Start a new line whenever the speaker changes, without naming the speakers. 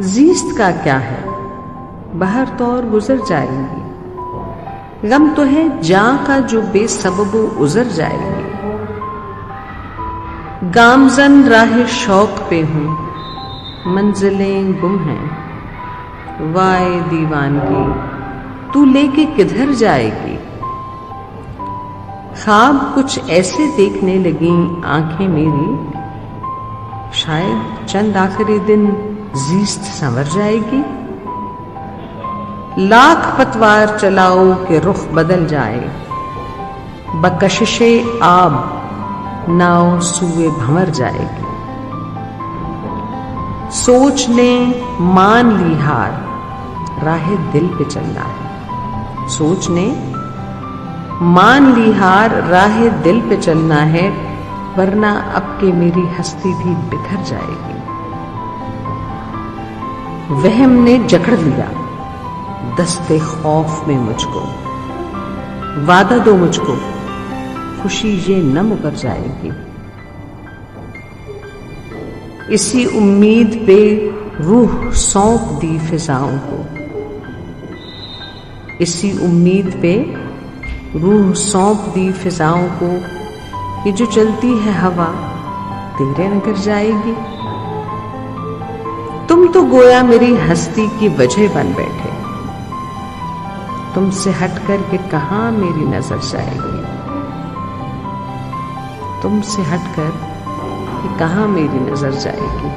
जीस्त का क्या है, बहर तो और गुजर जाएंगी। गम तो है जां का जो बेसबबो उजर जाएगी। गामजन राह शौक पे हूं, मंजिलें गुम हैं। वाए दीवानगी तू लेके किधर जाएगी। ख्वाब कुछ ऐसे देखने लगी आंखें मेरी, शायद चंद आखिरी दिन जीस्त संवर जाएगी। लाख पतवार चलाओ के रुख बदल जाए, बकशिशे आब नाव सुए भंवर जाएगी। सोच ने मान ली हार, राहे दिल पे चलना है। सोच ने मान ली हार, राहे दिल पे चलना है, वरना अब के मेरी हस्ती भी बिखर जाएगी। वहम ने जकड़ लिया दस्ते खौफ में मुझको, वादा दो मुझको खुशी ये न मुकर जाएगी। इसी उम्मीद पे रूह सौंप दी फिजाओं को, इसी उम्मीद पे रूह सौंप दी फिजाओं को, ये जो चलती है हवा तेरे नगर जाएगी। तुम तो गोया मेरी हस्ती की वजह बन बैठे, तुमसे हटकर के कहां मेरी नजर जाएगी। तुमसे हटकर कि कहां मेरी नजर जाएगी।